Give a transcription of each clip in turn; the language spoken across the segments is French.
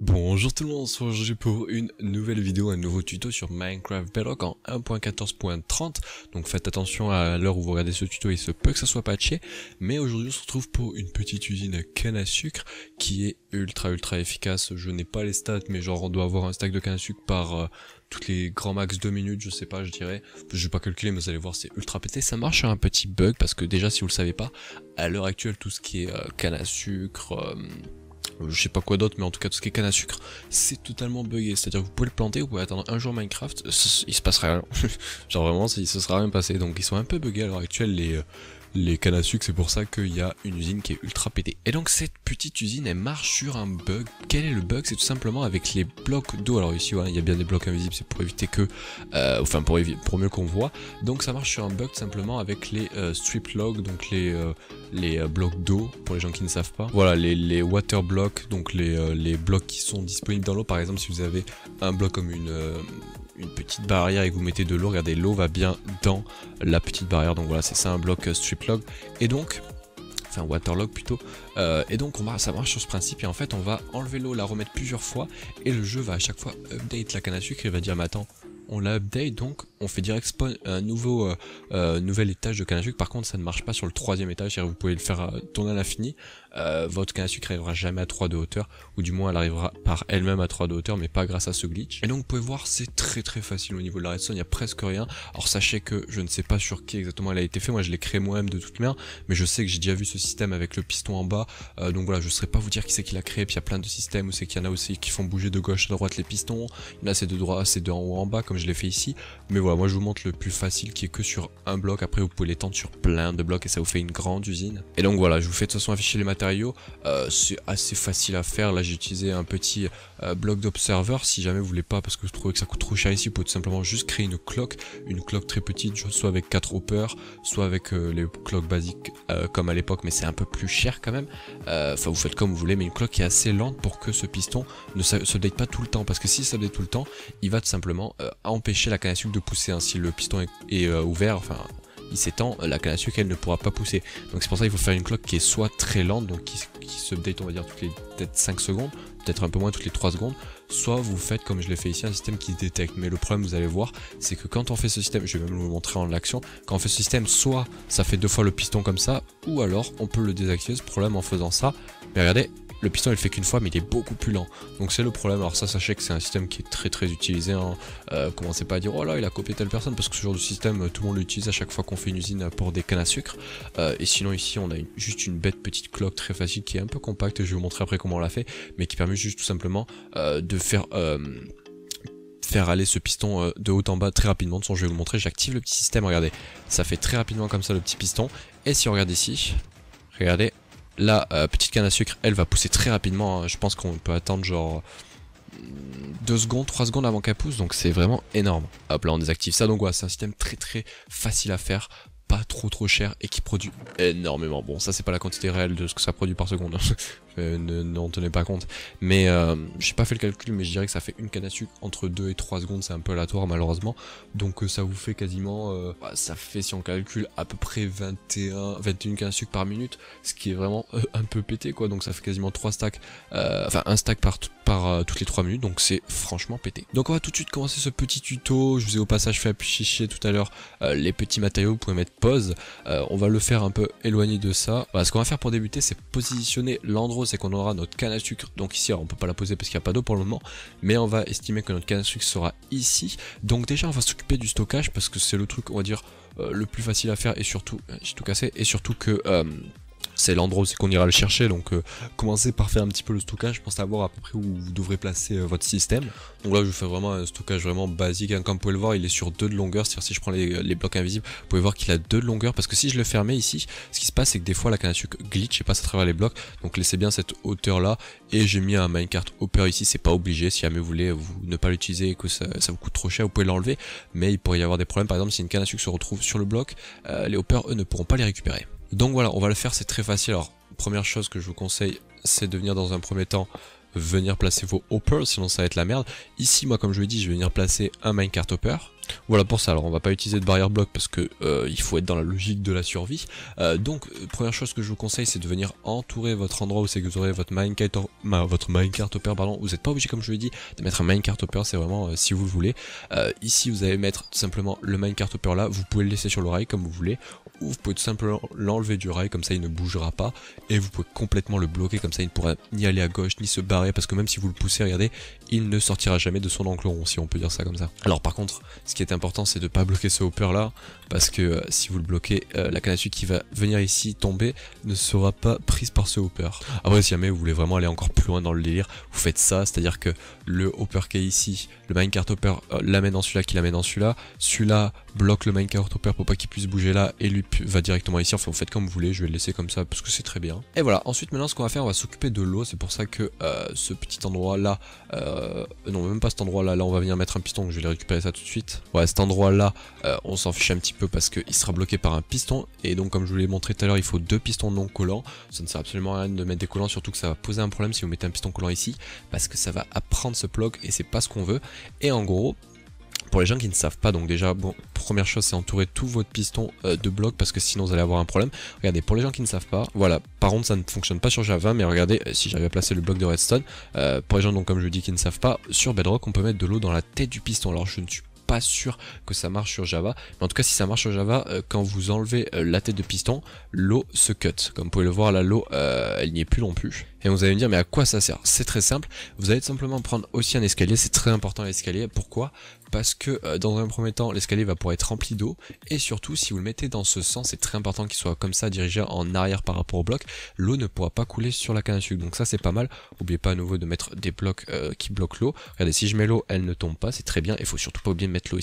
Bonjour tout le monde, on se retrouve aujourd'hui pour une nouvelle vidéo, un nouveau tuto sur Minecraft Bedrock en 1.14.30. Donc faites attention à l'heure où vous regardez ce tuto, il se peut que ça soit patché. Mais aujourd'hui on se retrouve pour une petite usine à canne à sucre qui est ultra efficace. Je n'ai pas les stats, mais genre on doit avoir un stack de canne à sucre par toutes les grands max 2 minutes, je sais pas, je dirais. Je vais pas calculer, mais vous allez voir, c'est ultra pété. Ça marche sur un petit bug parce que déjà, si vous le savez pas, à l'heure actuelle, tout ce qui est canne à sucre, je sais pas quoi d'autre, mais en tout cas tout ce qui est canne à sucre, c'est totalement buggé. C'est-à-dire que vous pouvez le planter, vous pouvez attendre un jour Minecraft, il se passera rien. Genre vraiment, il se sera rien passé. Donc ils sont un peu buggés à l'heure actuelle, les cannes à sucre, c'est pour ça qu'il y a une usine qui est ultra pétée. Et donc cette petite usine, elle marche sur un bug. Quel est le bug? C'est tout simplement avec les blocs d'eau. Alors ici, voilà, il y a bien des blocs invisibles, c'est pour éviter que, enfin pour mieux qu'on voit. Donc ça marche sur un bug tout simplement avec les strip logs, donc les blocs d'eau, pour les gens qui ne savent pas. Voilà, les water blocks, donc les blocs qui sont disponibles dans l'eau. Par exemple, si vous avez un bloc comme une petite barrière et que vous mettez de l'eau, regardez, l'eau va bien dans la petite barrière. Donc voilà, c'est ça un bloc strip log. Et donc, enfin waterlog plutôt, et donc ça marche sur ce principe. Et en fait on va enlever l'eau, la remettre plusieurs fois, et le jeu va à chaque fois update la canne à sucre et va dire mais attends, on la update, donc on fait direct spawn un nouvel étage de canne à sucre. Par contre ça ne marche pas sur le troisième étage, c'est-à-dire vous pouvez le faire tourner à l'infini. Votre canne à sucre arrivera jamais à 3 de hauteur, ou du moins elle arrivera par elle-même à 3 de hauteur, mais pas grâce à ce glitch. Et donc vous pouvez voir, c'est très facile au niveau de la redstone, il y a presque rien. Alors sachez que je ne sais pas sur qui exactement elle a été fait, moi je l'ai créé moi-même de toute manière, mais je sais que j'ai déjà vu ce système avec le piston en bas, donc voilà, je ne saurais pas vous dire qui c'est qui l'a créé. Puis il y a plein de systèmes où c'est qu'il y en a aussi qui font bouger de gauche à droite les pistons, là c'est de droite, c'est de en haut en bas comme je l'ai fait ici. Mais voilà, moi je vous montre le plus facile qui est que sur un bloc. Après vous pouvez l'étendre sur plein de blocs et ça vous fait une grande usine. Et donc voilà, je vous fais de toute façon afficher les matériaux, c'est assez facile à faire. Là j'ai utilisé un petit bloc d'observer. Si jamais vous voulez pas, parce que vous trouvez que ça coûte trop cher ici, vous pouvez tout simplement juste créer une cloque très petite, soit avec 4 hoppers, soit avec les cloques basiques comme à l'époque, mais c'est un peu plus cher quand même. Enfin vous faites comme vous voulez, mais une cloque qui est assez lente pour que ce piston ne se date pas tout le temps, parce que si ça date tout le temps, il va tout simplement empêcher la canne à sucre de pousser. Si le piston est ouvert, enfin il s'étend, la canne à sucre elle ne pourra pas pousser. Donc c'est pour ça qu'il faut faire une cloque qui est soit très lente, donc qui se update on va dire toutes les peut-être 5 secondes, peut-être un peu moins toutes les 3 secondes, soit vous faites comme je l'ai fait ici, un système qui se détecte. Mais le problème, vous allez voir, c'est que quand on fait ce système, je vais même vous montrer en action, quand on fait ce système, soit ça fait 2 fois le piston comme ça, ou alors on peut le désactiver ce problème en faisant ça. Mais regardez, le piston il fait qu'une fois, mais il est beaucoup plus lent. Donc c'est le problème. Alors ça, sachez que c'est un système qui est très utilisé, hein. Commencez pas à dire oh là il a copié telle personne, parce que ce genre de système tout le monde l'utilise à chaque fois qu'on fait une usine pour des cannes à sucre. Et sinon ici on a juste une bête petite cloque très facile qui est un peu compacte, je vais vous montrer après comment on l'a fait, mais qui permet juste tout simplement de faire aller ce piston de haut en bas très rapidement. De toute façon je vais vous le montrer, j'active le petit système, regardez, ça fait très rapidement comme ça le petit piston. Et si on regarde ici, regardez, la petite canne à sucre elle va pousser très rapidement, hein. Je pense qu'on peut attendre genre 2 secondes, 3 secondes avant qu'elle pousse, donc c'est vraiment énorme. Hop là on désactive ça. Donc voilà, c'est un système très facile à faire, pas trop cher, et qui produit énormément. Bon ça c'est pas la quantité réelle de ce que ça produit par seconde, n'en tenez pas compte, mais j'ai pas fait le calcul, mais je dirais que ça fait une canne à sucre entre 2 et 3 secondes, c'est un peu aléatoire malheureusement. Donc ça vous fait quasiment, ça fait, si on calcule, à peu près 21 cannes à sucre par minute, ce qui est vraiment un peu pété quoi. Donc ça fait quasiment 3 stacks, enfin un stack par toutes les 3 minutes, donc c'est franchement pété. Donc on va tout de suite commencer ce petit tuto. Je vous ai au passage fait afficher tout à l'heure les petits matériaux, vous pouvez mettre pause. On va le faire un peu éloigné de ça. Voilà, ce qu'on va faire pour débuter, c'est positionner l'endroit, c'est qu'on aura notre canne à sucre. Donc ici, alors on peut pas la poser parce qu'il n'y a pas d'eau pour le moment, mais on va estimer que notre canne à sucre sera ici. Donc déjà on va s'occuper du stockage, parce que c'est le truc on va dire le plus facile à faire, et surtout, j'ai tout cassé, et surtout que c'est l'endroit où c'est qu'on ira le chercher. Donc commencez par faire un petit peu le stockage pour savoir à peu près où vous devrez placer votre système. Donc là je fais vraiment un stockage vraiment basique, hein. Comme vous pouvez le voir, il est sur 2 de longueur, c'est-à-dire si je prends les blocs invisibles, vous pouvez voir qu'il a 2 de longueur, parce que si je le fermais ici, ce qui se passe c'est que des fois la canne à sucre glitch et passe à travers les blocs. Donc laissez bien cette hauteur là, et j'ai mis un minecart hopper ici, c'est pas obligé, si jamais vous voulez ne pas l'utiliser et que ça vous coûte trop cher, vous pouvez l'enlever, mais il pourrait y avoir des problèmes. Par exemple si une canne à sucre se retrouve sur le bloc, les hoppers eux ne pourront pas les récupérer. Donc voilà, on va le faire, c'est très facile. Alors première chose que je vous conseille, c'est de venir dans un premier temps venir placer vos hoppers, sinon ça va être la merde. Ici moi comme je vous l'ai dit, je vais venir placer un minecart hopper. Voilà pour ça. Alors on va pas utiliser de barrière bloc parce que il faut être dans la logique de la survie. Donc première chose que je vous conseille, c'est de venir entourer votre endroit où c'est que vous aurez votre minecart hopper, pardon. Vous n'êtes pas obligé, comme je vous l'ai dit, de mettre un minecart hopper, c'est vraiment si vous le voulez. Ici vous allez mettre tout simplement le minecart hopper là, vous pouvez le laisser sur le rail comme vous voulez, ou vous pouvez tout simplement l'enlever du rail, comme ça il ne bougera pas, et vous pouvez complètement le bloquer, comme ça il ne pourra ni aller à gauche ni se barrer, parce que même si vous le poussez, regardez, il ne sortira jamais de son enclos rond, si on peut dire ça comme ça. Alors par contre, ce qui est important, c'est de ne pas bloquer ce hopper là, parce que si vous le bloquez, la canne à sucre qui va venir ici tomber ne sera pas prise par ce hopper. Après, si jamais vous voulez vraiment aller encore plus loin dans le délire, vous faites ça, c'est-à-dire que le hopper qui est ici, le minecart hopper l'amène dans celui-là, qui l'amène dans celui-là, celui-là bloque le minecart hopper pour pas qu'il puisse bouger là, et lui va directement ici. Enfin, vous faites comme vous voulez, je vais le laisser comme ça parce que c'est très bien. Et voilà, ensuite maintenant ce qu'on va faire, on va s'occuper de l'eau, c'est pour ça que ce petit endroit là, non même pas cet endroit là, là on va venir mettre un piston, donc je vais aller récupérer ça tout de suite. Ouais, cet endroit là, on s'en fiche un petit peu parce qu'il sera bloqué par un piston, et donc comme je vous l'ai montré tout à l'heure, il faut 2 pistons non collants. Ça ne sert absolument à rien de mettre des collants, surtout que ça va poser un problème si vous mettez un piston collant ici, parce que ça va apprendre ce bloc et c'est pas ce qu'on veut. Et en gros, pour les gens qui ne savent pas, donc déjà, bon, première chose, c'est entourer tout votre piston de blocs, parce que sinon vous allez avoir un problème. Regardez, pour les gens qui ne savent pas, voilà, par contre ça ne fonctionne pas sur Java, mais regardez, si j'arrive à placer le bloc de redstone, pour les gens donc comme je dis qui ne savent pas, sur Bedrock on peut mettre de l'eau dans la tête du piston. Alors je ne suis pas sûr que ça marche sur Java, mais en tout cas si ça marche sur Java, quand vous enlevez la tête de piston, l'eau se cut. Comme vous pouvez le voir là, l'eau elle n'y est plus non plus. Et vous allez me dire, mais à quoi ça sert? C'est très simple, vous allez tout simplement prendre aussi un escalier, c'est très important l'escalier. Pourquoi? Parce que dans un premier temps, l'escalier va pouvoir être rempli d'eau, et surtout si vous le mettez dans ce sens, c'est très important qu'il soit comme ça, dirigé en arrière par rapport au bloc, l'eau ne pourra pas couler sur la canne à sucre, donc ça c'est pas mal. N'oubliez pas à nouveau de mettre des blocs qui bloquent l'eau. Regardez, si je mets l'eau, elle ne tombe pas, c'est très bien, il faut surtout pas oublier de mettre l'eau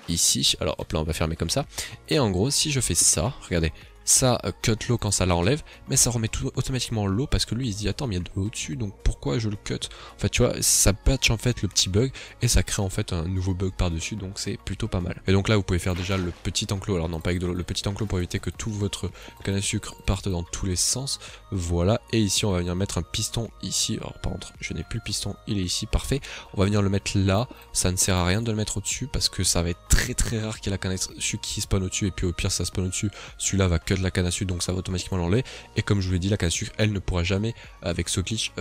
ici, alors hop là on va fermer comme ça, et en gros si je fais ça, regardez, ça cut l'eau quand ça l'enlève, mais ça remet tout automatiquement l'eau parce que lui il se dit attends mais il y a de l'eau au-dessus, donc pourquoi je le cut? En fait tu vois, ça patch en fait le petit bug et ça crée en fait un nouveau bug par dessus, donc c'est plutôt pas mal. Et donc là vous pouvez faire déjà le petit enclos, alors non pas avec de l'eau, le petit enclos pour éviter que tout votre canne à sucre parte dans tous les sens, voilà. Et ici on va venir mettre un piston ici, alors par contre je n'ai plus le piston, il est ici, parfait. On va venir le mettre là, ça ne sert à rien de le mettre au-dessus parce que ça va être très rare qu'il y ait la canne à sucre qui spawn au-dessus, et puis au pire ça spawn au-dessus, celui-là va cut la canne à sucre, donc ça va automatiquement l'enlever. Et comme je vous l'ai dit, la canne à sucre elle ne pourra jamais avec ce glitch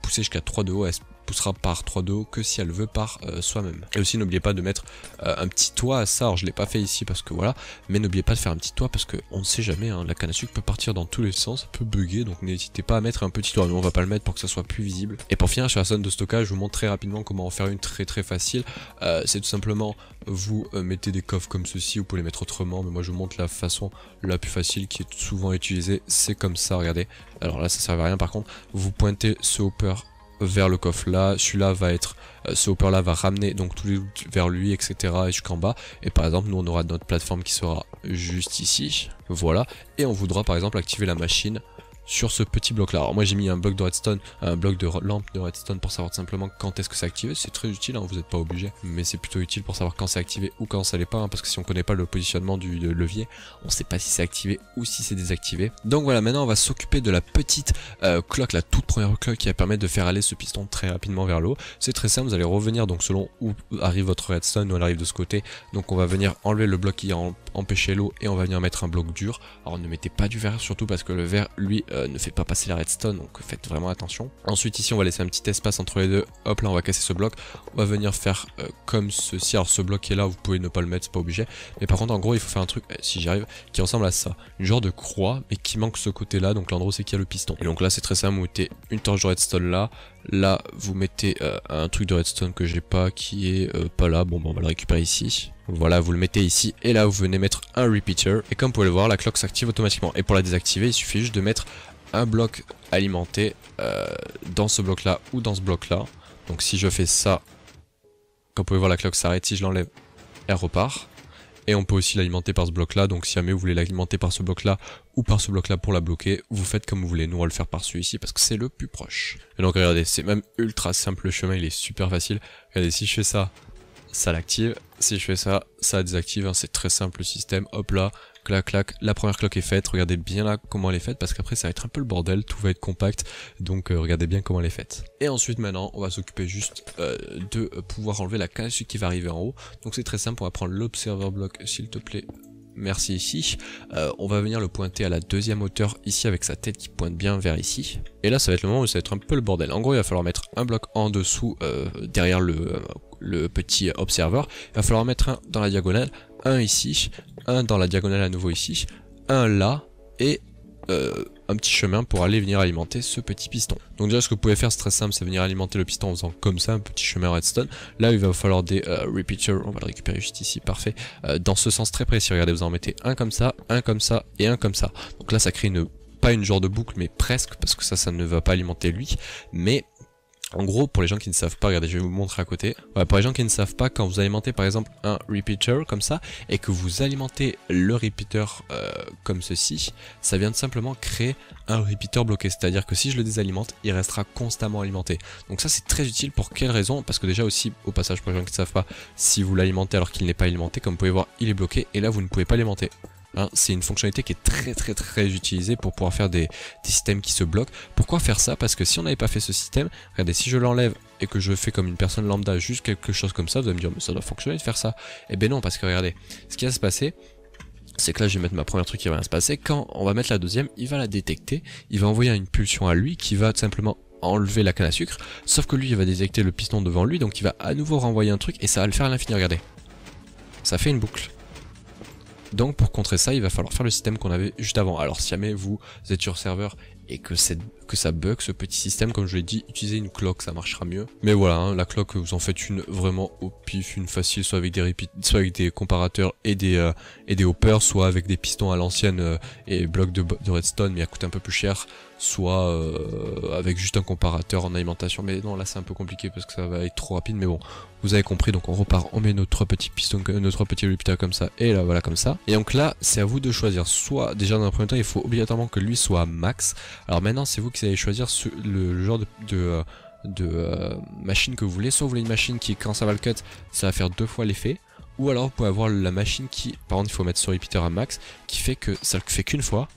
pousser jusqu'à 3 de haut, elle poussera par 3 de haut que si elle veut par soi-même. Et aussi n'oubliez pas de mettre un petit toit à ça, alors je l'ai pas fait ici parce que voilà, mais n'oubliez pas de faire un petit toit parce que on ne sait jamais, hein, la canne à sucre peut partir dans tous les sens, ça peut bugger, donc n'hésitez pas à mettre un petit toit. Nous on va pas le mettre pour que ça soit plus visible. Et pour finir sur la zone de stockage, je vous montre très rapidement comment en faire une très facile. C'est tout simplement, vous mettez des coffres comme ceci, vous pouvez les mettre autrement, mais moi je vous montre la façon la plus facile qui est souvent utilisée, c'est comme ça, regardez. Alors là ça sert à rien, par contre vous pointez ce hopper vers le coffre là, celui-là va être, ce hopper là va ramener donc tous les loot vers lui, etc. et jusqu'en bas. Et par exemple nous on aura notre plateforme qui sera juste ici, voilà, et on voudra par exemple activer la machine sur ce petit bloc là. Alors moi j'ai mis un bloc de redstone, un bloc de lampe de redstone pour savoir simplement quand est-ce que c'est activé. C'est très utile, hein, vous n'êtes pas obligé, mais c'est plutôt utile pour savoir quand c'est activé ou quand ça l'est pas, hein, parce que si on connaît pas le positionnement du levier, on sait pas si c'est activé ou si c'est désactivé. Donc voilà, maintenant on va s'occuper de la petite cloque, la toute première cloque qui va permettre de faire aller ce piston très rapidement vers l'eau. C'est très simple, vous allez revenir donc selon où arrive votre redstone, où elle arrive de ce côté. Donc on va venir enlever le bloc qui a empêché l'eau et on va venir mettre un bloc dur. Alors ne mettez pas du verre, surtout parce que le verre lui ne fait pas passer la redstone, donc faites vraiment attention. Ensuite ici on va laisser un petit espace entre les deux, hop là on va casser ce bloc, on va venir faire comme ceci. Alors ce bloc qui est là vous pouvez ne pas le mettre, c'est pas obligé, mais par contre en gros il faut faire un truc, si j'y arrive, qui ressemble à ça, une genre de croix mais qui manque ce côté là, donc l'endroit c'est qu'il y a le piston. Et donc là c'est très simple, vous mettez une torche de redstone là vous mettez un truc de redstone que j'ai pas, qui est pas là, bon on va le récupérer ici. Voilà, vous le mettez ici, et là vous venez mettre un repeater, et comme vous pouvez le voir, la cloque s'active automatiquement. Et pour la désactiver, il suffit juste de mettre un bloc alimenté dans ce bloc là ou dans ce bloc là. Donc si je fais ça, comme vous pouvez voir la cloque s'arrête, si je l'enlève, elle repart. Et on peut aussi l'alimenter par ce bloc là, donc si jamais vous voulez l'alimenter par ce bloc là ou par ce bloc là pour la bloquer, vous faites comme vous voulez. Nous on va le faire par celui-ci parce que c'est le plus proche. Et donc regardez, c'est même ultra simple, le chemin il est super facile. Regardez, si je fais ça, ça l'active, si je fais ça, ça désactive, hein, c'est très simple le système, hop là, clac clac, la première cloque est faite, regardez bien là comment elle est faite parce qu'après ça va être un peu le bordel, tout va être compact, donc regardez bien comment elle est faite. Et ensuite maintenant on va s'occuper juste de pouvoir enlever la canne à sucre qui va arriver en haut, donc c'est très simple, on va prendre l'observer block s'il te plaît. Merci ici, on va venir le pointer à la deuxième hauteur ici avec sa tête qui pointe bien vers ici. Et là ça va être le moment où ça va être un peu le bordel. En gros il va falloir mettre un bloc en dessous derrière le petit observer. Il va falloir mettre un dans la diagonale, un ici, un dans la diagonale à nouveau ici, un là et un petit chemin pour aller venir alimenter ce petit piston. Donc déjà ce que vous pouvez faire c'est très simple, c'est venir alimenter le piston en faisant comme ça un petit chemin redstone. Là il va falloir des repeaters, on va le récupérer juste ici, parfait. Dans ce sens très précis, regardez, vous en mettez un comme ça et un comme ça. Donc là ça crée pas une genre de boucle mais presque, parce que ça ne va pas alimenter lui, mais en gros, pour les gens qui ne savent pas, regardez, je vais vous montrer à côté. Voilà, pour les gens qui ne savent pas, quand vous alimentez par exemple un repeater comme ça, et que vous alimentez le repeater comme ceci, ça vient de simplement créer un repeater bloqué. C'est-à-dire que si je le désalimente, il restera constamment alimenté. Donc ça c'est très utile pour quelle raison? Parce que déjà aussi, au passage, pour les gens qui ne savent pas, si vous l'alimentez alors qu'il n'est pas alimenté, comme vous pouvez voir, il est bloqué, et là vous ne pouvez pas l'alimenter. Hein, c'est une fonctionnalité qui est très utilisée pour pouvoir faire des systèmes qui se bloquent. Pourquoi faire ça? Parce que si on n'avait pas fait ce système, regardez, si je l'enlève et que je fais comme une personne lambda, juste quelque chose comme ça, vous allez me dire mais ça doit fonctionner de faire ça. Eh ben non, parce que regardez, ce qui va se passer, c'est que là je vais mettre ma première truc qui va rien se passer. Quand on va mettre la deuxième, il va la détecter, il va envoyer une pulsion à lui qui va tout simplement enlever la canne à sucre, sauf que lui il va détecter le piston devant lui, donc il va à nouveau renvoyer un truc et ça va le faire à l'infini. Regardez, ça fait une boucle. Donc pour contrer ça, il va falloir faire le système qu'on avait juste avant. Alors si jamais vous êtes sur serveur et que ça bug ce petit système, comme je l'ai dit, utilisez une cloque, ça marchera mieux. Mais voilà, hein, la cloque, vous en faites une vraiment au pif, une facile, soit avec des comparateurs et des hoppers, soit avec des pistons à l'ancienne et blocs de redstone, mais à coûter un peu plus cher, soit avec juste un comparateur en alimentation. Mais non, là c'est un peu compliqué parce que ça va être trop rapide, mais bon, vous avez compris. Donc on repart, on met nos trois petits pistons, nos trois petits repeaters comme ça, et là voilà comme ça. Et donc là, c'est à vous de choisir. Soit déjà dans un premier temps, il faut obligatoirement que lui soit max. Alors maintenant, c'est vous qui allez choisir le genre de machine que vous voulez. Soit vous voulez une machine qui, quand ça va le cut, ça va faire 2 fois l'effet. Ou alors vous pouvez avoir la machine qui, par contre il faut mettre sur repeater à max, qui fait que ça le fait qu'une fois.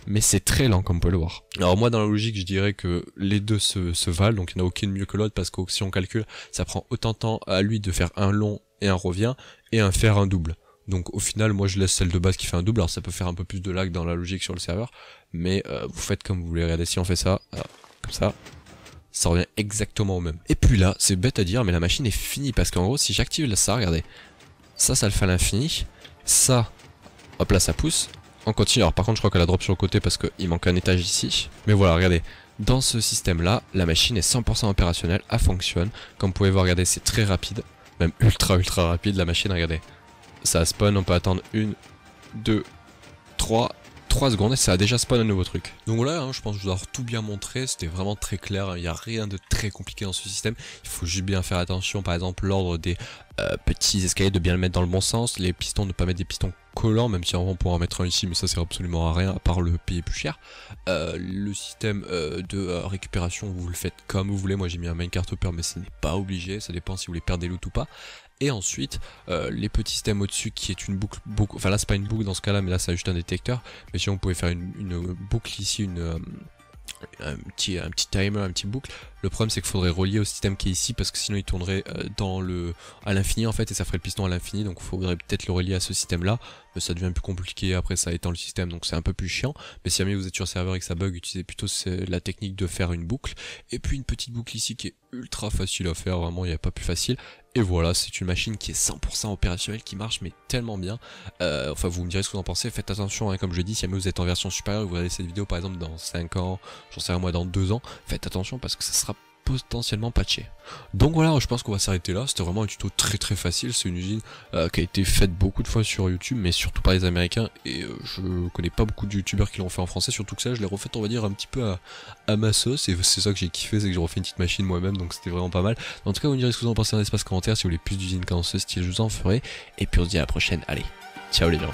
Mais c'est très lent comme vous pouvez le voir. Alors moi dans la logique je dirais que les deux se valent, donc il n'y en a aucune mieux que l'autre, parce que si on calcule, ça prend autant de temps à lui de faire un long et un revient, et un faire un double. Donc au final moi je laisse celle de base qui fait un double, alors ça peut faire un peu plus de lag dans la logique sur le serveur, mais vous faites comme vous voulez. Regardez, si on fait ça, comme ça revient exactement au même. Et puis là, c'est bête à dire, mais la machine est finie, parce qu'en gros si j'active ça, regardez, ça le fait à l'infini, ça, hop là ça pousse, on continue. Alors par contre je crois qu'elle a drop sur le côté parce qu'il manque un étage ici, mais voilà, regardez, dans ce système là, la machine est 100% opérationnelle, elle fonctionne, comme vous pouvez voir, regardez, c'est très rapide, même ultra rapide la machine, regardez. Ça spawn, on peut attendre 1, 2, 3 secondes et ça a déjà spawn un nouveau truc. Donc voilà, hein, je pense que je vous ai tout bien montré, c'était vraiment très clair, il n'y a rien de très compliqué dans ce système. Il faut juste bien faire attention, par exemple l'ordre des petits escaliers, de bien le mettre dans le bon sens, les pistons, ne pas mettre des pistons collants, même si on pourra en mettre un ici, mais ça sert absolument à rien, à part le payer plus cher. Le système de récupération, vous le faites comme vous voulez, moi j'ai mis un minecart hopper, mais ce n'est pas obligé, ça dépend si vous voulez perdre des loot ou pas. Et ensuite, les petits systèmes au-dessus qui est une boucle, enfin là c'est pas une boucle dans ce cas là, mais là c'est juste un détecteur. Mais sinon vous pouvez faire une boucle ici, un petit timer, un petit boucle. Le problème c'est qu'il faudrait relier au système qui est ici, parce que sinon il tournerait à l'infini en fait, et ça ferait le piston à l'infini, donc il faudrait peut-être le relier à ce système là, mais ça devient plus compliqué, après ça étend le système, donc c'est un peu plus chiant. Mais si jamais vous êtes sur serveur et que ça bug, utilisez plutôt la technique de faire une boucle, et puis une petite boucle ici qui est ultra facile à faire, vraiment il n'y a pas plus facile. Et voilà, c'est une machine qui est 100% opérationnelle, qui marche mais tellement bien. Enfin vous me direz ce que vous en pensez, faites attention, hein, comme je dis, si jamais vous êtes en version supérieure et vous regardez cette vidéo par exemple dans 5 ans, j'en sais rien moi, dans 2 ans, faites attention parce que ça sera potentiellement patché. Donc voilà, je pense qu'on va s'arrêter là. C'était vraiment un tuto très facile. C'est une usine qui a été faite beaucoup de fois sur YouTube, mais surtout par les Américains, et je connais pas beaucoup de youtubeurs qui l'ont fait en français, surtout que ça je l'ai refait, on va dire, un petit peu à ma sauce, et c'est ça que j'ai kiffé, c'est que j'ai refait une petite machine moi-même, donc c'était vraiment pas mal. En tout cas vous me direz ce que vous en pensez dans l'espace commentaire, si vous voulez plus d'usines comme ce style je vous en ferai, et puis on se dit à la prochaine. Allez, ciao les gens.